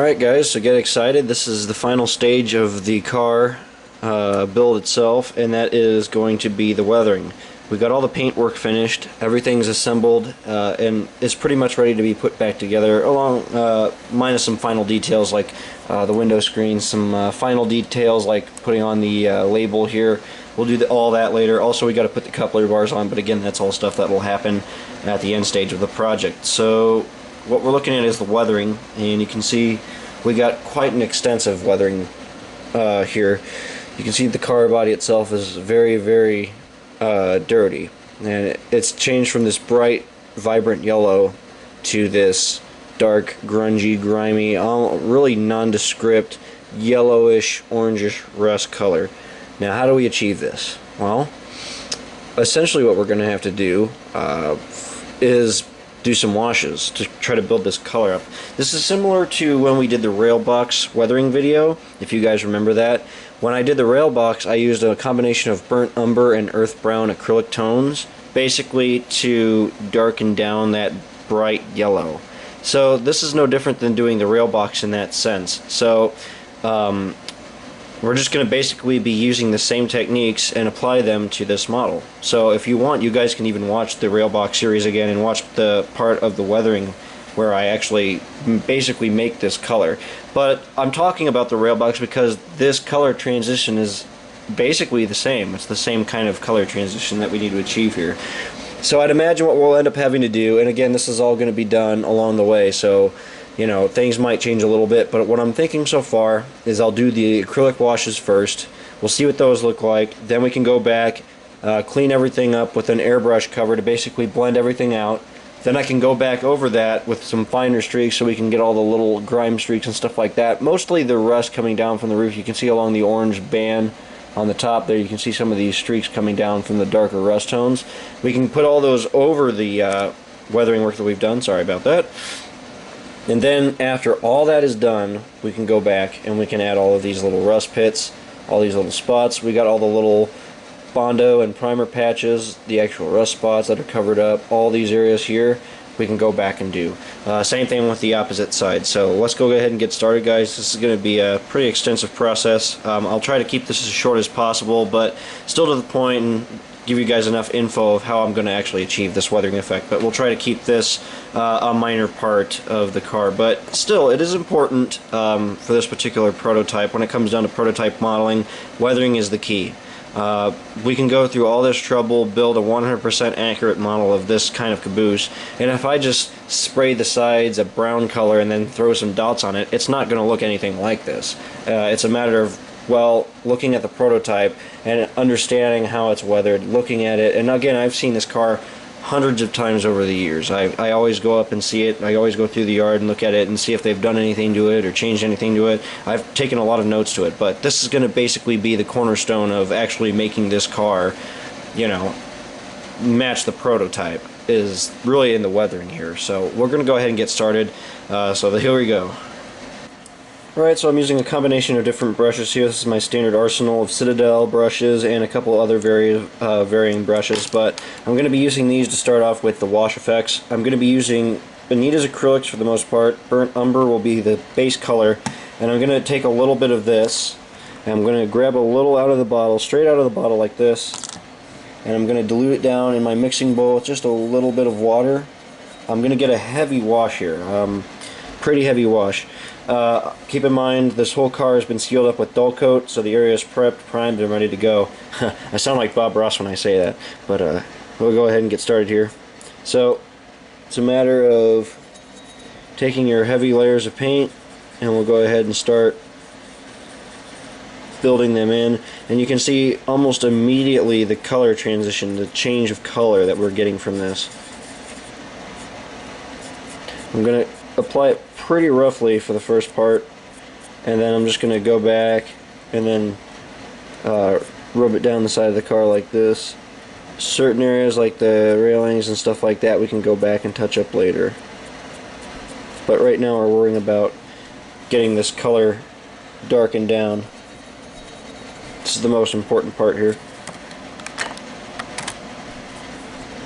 Alright guys, so get excited. This is the final stage of the car build itself, and that is going to be the weathering. We got all the paint work finished, everything's assembled, and it's pretty much ready to be put back together, along minus some final details like the window screens, some final details like putting on the label here. We'll do all that later. Also, we got to put the coupler bars on, but again, that's all stuff that will happen at the end stage of the project. So what we're looking at is the weathering, and you can see we got quite an extensive weathering here. You can see the car body itself is very dirty, and it's changed from this bright vibrant yellow to this dark grungy grimy really nondescript yellowish orangish rust color. Now how do we achieve this? Well, essentially what we're going to have to do is do some washes to try to build this color up. This is similar to when we did the rail box weathering video, if you guys remember that. When I did the rail box, I used a combination of burnt umber and earth brown acrylic tones, basically to darken down that bright yellow. So this is no different than doing the rail box in that sense. So we're just going to basically be using the same techniques and apply them to this model. So if you want, you guys can even watch the Railbox series again and watch the part of the weathering where I actually basically make this color. But I'm talking about the Railbox because this color transition is basically the same. It's the same kind of color transition that we need to achieve here. So I'd imagine what we'll end up having to do, and again, this is all going to be done along the way, so you know, things might change a little bit, but what I'm thinking so far is I'll do the acrylic washes first. We'll see what those look like. Then we can go back, clean everything up with an airbrush cover to basically blend everything out. Then I can go back over that with some finer streaks so we can get all the little grime streaks and stuff like that. Mostly the rust coming down from the roof. You can see along the orange band on the top there, you can see some of these streaks coming down from the darker rust tones. We can put all those over the weathering work that we've done. Sorry about that. And then after all that is done, we can go back and we can add all of these little rust pits, all these little spots. We got all the little Bondo and primer patches, the actual rust spots that are covered up, all these areas here, we can go back and do. Same thing with the opposite side. So let's go ahead and get started, guys. This is going to be a pretty extensive process. I'll try to keep this as short as possible, but still to the point and give you guys enough info of how I'm going to actually achieve this weathering effect. But we'll try to keep this a minor part of the car. But still, it is important for this particular prototype. When it comes down to prototype modeling, weathering is the key. We can go through all this trouble, build a 100% accurate model of this kind of caboose, and if I just spray the sides a brown color and then throw some dots on it, it's not going to look anything like this. It's a matter of, well, looking at the prototype and understanding how it's weathered, looking at it. And again, I've seen this car hundreds of times over the years. I always go up and see it. I always go through the yard and look at it and see if they've done anything to it or changed anything to it. I've taken a lot of notes to it, but this is going to basically be the cornerstone of actually making this car, you know, match the prototype, is really in the weathering here. So we're going to go ahead and get started. Here we go. Alright, so I'm using a combination of different brushes here. This is my standard arsenal of Citadel brushes and a couple other varying brushes, but I'm going to be using these to start off with the wash effects. I'm going to be using Bonita's acrylics for the most part. Burnt umber will be the base color, and I'm going to take a little bit of this, and I'm going to grab a little out of the bottle, straight out of the bottle like this, and I'm going to dilute it down in my mixing bowl with just a little bit of water. I'm going to get a heavy wash here, pretty heavy wash. Keep in mind, this whole car has been sealed up with dull coat, so the area is prepped, primed, and ready to go. I sound like Bob Ross when I say that, but we'll go ahead and get started here. So it's a matter of taking your heavy layers of paint, and we'll go ahead and start building them in. And you can see almost immediately the color transition, the change of color that we're getting from this. I'm going to apply it pretty roughly for the first part, and then I'm just going to go back and then rub it down the side of the car like this. Certain areas like the railings and stuff like that we can go back and touch up later, but right now we're worrying about getting this color darkened down. This is the most important part here.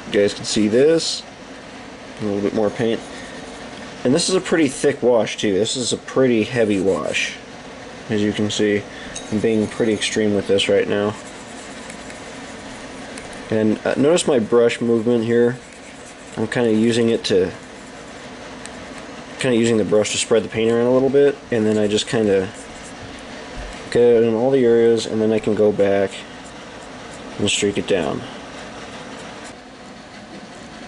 You guys can see this. A little bit more paint. And this is a pretty thick wash too. This is a pretty heavy wash. As you can see, I'm being pretty extreme with this right now. And notice my brush movement here. I'm kind of using the brush to spread the paint around a little bit, and then I just kind of get it in all the areas, and then I can go back and streak it down.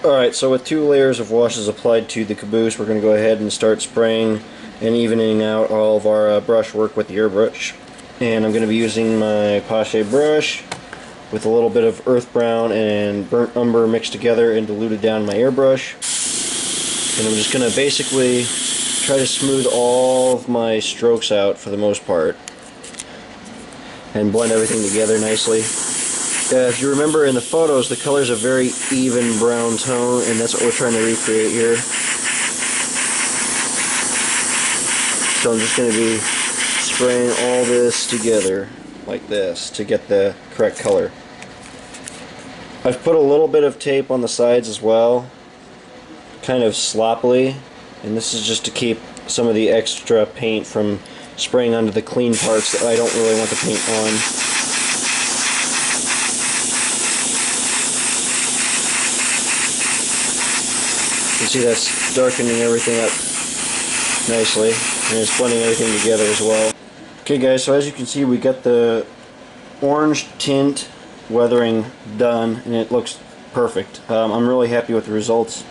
Alright, so with 2 layers of washes applied to the Caboose, we're going to go ahead and start spraying and evening out all of our brush work with the airbrush. And I'm going to be using my Pache brush with a little bit of earth brown and burnt umber mixed together and diluted down in my airbrush. And I'm just going to basically try to smooth all of my strokes out for the most part and blend everything together nicely. If you remember in the photos, the color's a very even brown tone, and that's what we're trying to recreate here. So I'm just going to be spraying all this together like this to get the correct color. I've put a little bit of tape on the sides as well, kind of sloppily, and this is just to keep some of the extra paint from spraying onto the clean parts that I don't really want the paint on. You can see that's darkening everything up nicely, and it's blending everything together as well. Okay guys, so as you can see, we got the orange tint weathering done, and it looks perfect. I'm really happy with the results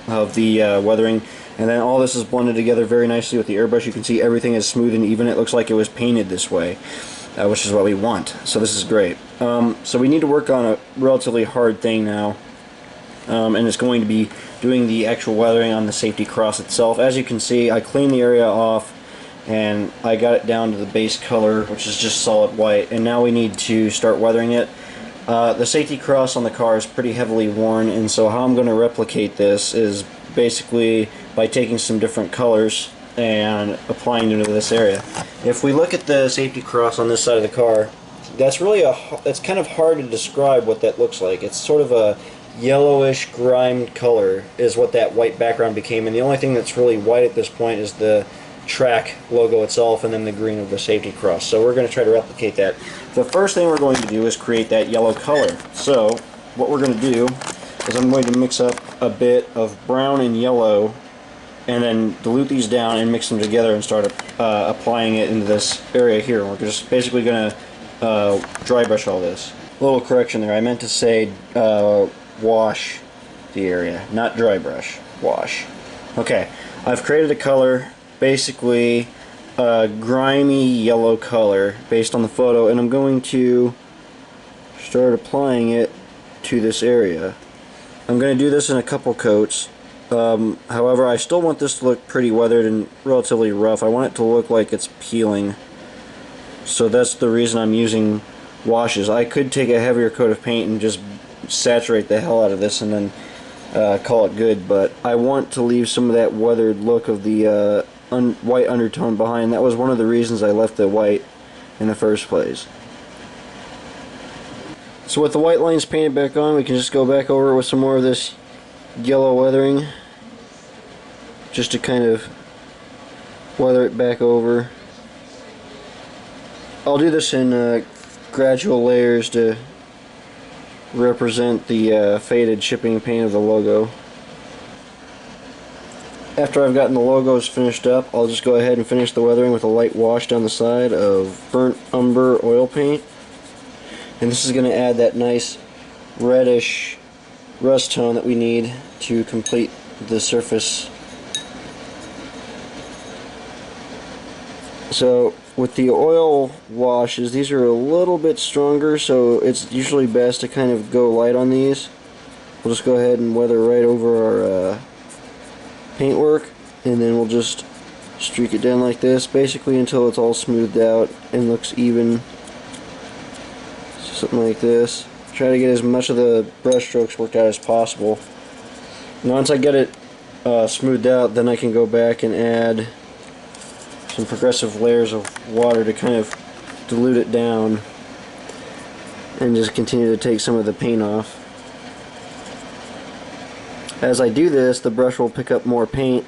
of the weathering, and then all this is blended together very nicely with the airbrush. You can see everything is smooth and even. It looks like it was painted this way, which is what we want, so this is great. So we need to work on a relatively hard thing now, and it's going to be doing the actual weathering on the safety cross itself. As you can see, I cleaned the area off and I got it down to the base color, which is just solid white, and now we need to start weathering it. The safety cross on the car is pretty heavily worn, and so how I'm going to replicate this is basically by taking some different colors and applying them to this area. If we look at the safety cross on this side of the car, it's kind of hard to describe what that looks like. It's sort of a yellowish grimed color is what that white background became, and the only thing that's really white at this point is the track logo itself and then the green of the safety cross. So we're going to try to replicate that. The first thing we're going to do is create that yellow color. So what we're going to do is I'm going to mix up a bit of brown and yellow and then dilute these down and mix them together and start applying it into this area here. We're just basically going to dry brush all this. A little correction there, I meant to say wash the area, not dry brush, wash. Okay, I've created a color, basically a grimy yellow color based on the photo, and I'm going to start applying it to this area. I'm going to do this in a couple coats. However, I still want this to look pretty weathered and relatively rough. I want it to look like it's peeling, so that's the reason I'm using washes. I could take a heavier coat of paint and just saturate the hell out of this and then call it good, but I want to leave some of that weathered look of the white undertone behind. That was one of the reasons I left the white in the first place. So with the white lines painted back on, we can just go back over with some more of this yellow weathering just to kind of weather it back over. I'll do this in gradual layers to represent the faded shipping paint of the logo. After I've gotten the logos finished up, I'll just go ahead and finish the weathering with a light wash down the side of burnt umber oil paint. And this is going to add that nice reddish rust tone that we need to complete the surface. So with the oil washes, these are a little bit stronger, so it's usually best to kind of go light on these. We'll just go ahead and weather right over our paintwork, and then we'll just streak it down like this, basically until it's all smoothed out and looks even. Something like this. Try to get as much of the brush strokes worked out as possible. And once I get it smoothed out, then I can go back and add some progressive layers of water to kind of dilute it down and just continue to take some of the paint off. As I do this, the brush will pick up more paint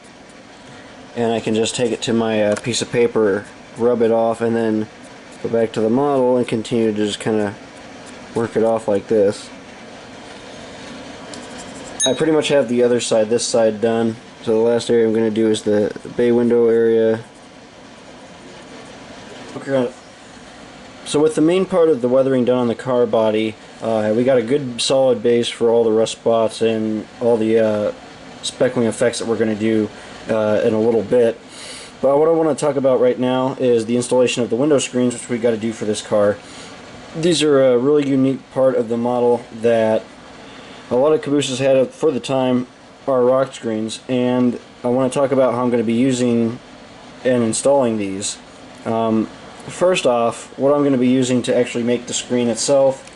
and I can just take it to my piece of paper, rub it off, and then go back to the model and continue to just kind of work it off like this. I pretty much have the other side, this side, done. So the last area I'm going to do is the bay window area. So with the main part of the weathering done on the car body, we got a good solid base for all the rust spots and all the speckling effects that we're going to do in a little bit. But what I want to talk about right now is the installation of the window screens, which we got to do for this car. These are a really unique part of the model that a lot of Cabooses had for the time are rock screens, and I want to talk about how I'm going to be using and installing these. First off, what I'm going to be using to actually make the screen itself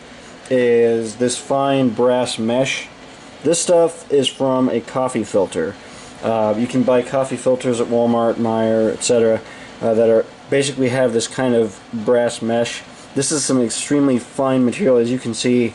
is this fine brass mesh. This stuff is from a coffee filter. You can buy coffee filters at Walmart, Meijer, etc. That are basically have this kind of brass mesh. This is some extremely fine material. As you can see,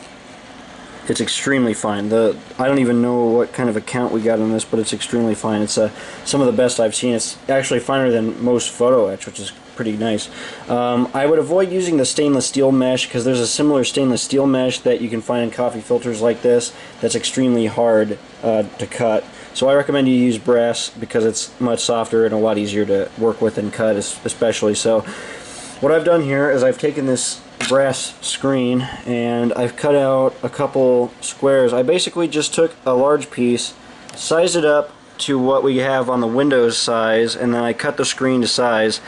it's extremely fine. I don't even know what kind of a count we got on this, but it's extremely fine. It's some of the best I've seen. It's actually finer than most photo etch, which is pretty nice. I would avoid using the stainless steel mesh because there's a similar stainless steel mesh that you can find in coffee filters like this that's extremely hard to cut. So I recommend you use brass because it's much softer and a lot easier to work with and cut, especially. So what I've done here is I've taken this brass screen and I've cut out a couple squares. I basically just took a large piece, sized it up to what we have on the Windows size, and then I cut the screen to size.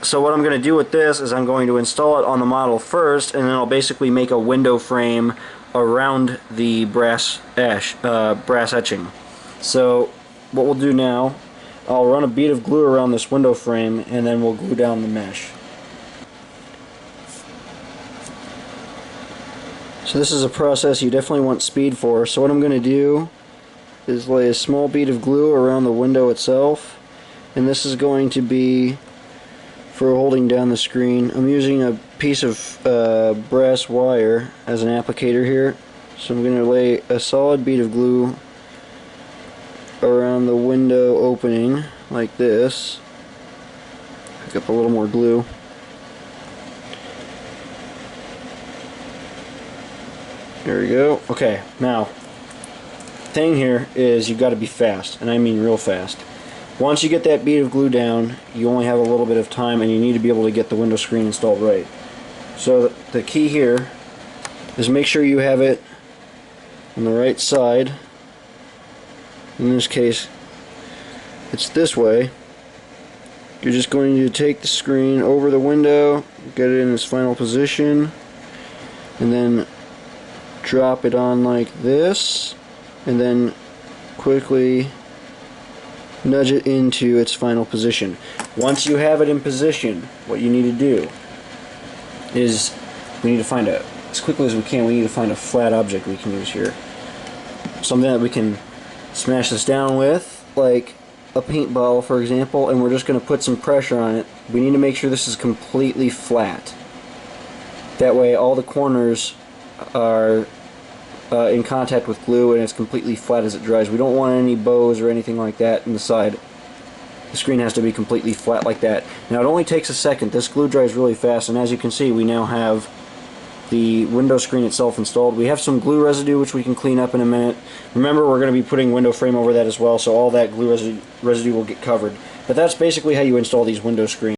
So what I'm going to do with this is I'm going to install it on the model first, and then I'll basically make a window frame around the brass etching. So what we'll do now, I'll run a bead of glue around this window frame, and then we'll glue down the mesh. So this is a process you definitely want speed for. So what I'm going to do is lay a small bead of glue around the window itself, and this is going to be for holding down the screen. I'm using a piece of brass wire as an applicator here, so I'm going to lay a solid bead of glue around the window opening like this. Pick up a little more glue. There we go. Okay, now thing here is you've got to be fast, and I mean real fast. Once you get that bead of glue down, you only have a little bit of time, and you need to be able to get the window screen installed right. So the key here is make sure you have it on the right side. In this case, it's this way. You're just going to take the screen over the window, get it in its final position, and then drop it on like this, and then quickly nudge it into its final position. Once you have it in position, what you need to do is we need to find as quickly as we can, we need to find a flat object we can use here. Something that we can smash this down with, like a paintball for example, and we're just going to put some pressure on it. We need to make sure this is completely flat. That way all the corners are in contact with glue and it's completely flat as it dries. We don't want any bows or anything like that in the side. The screen has to be completely flat like that. Now it only takes a second. This glue dries really fast, and as you can see we now have the window screen itself installed. We have some glue residue which we can clean up in a minute. Remember, we're going to be putting window frame over that as well, so all that glue residue will get covered. But that's basically how you install these window screens.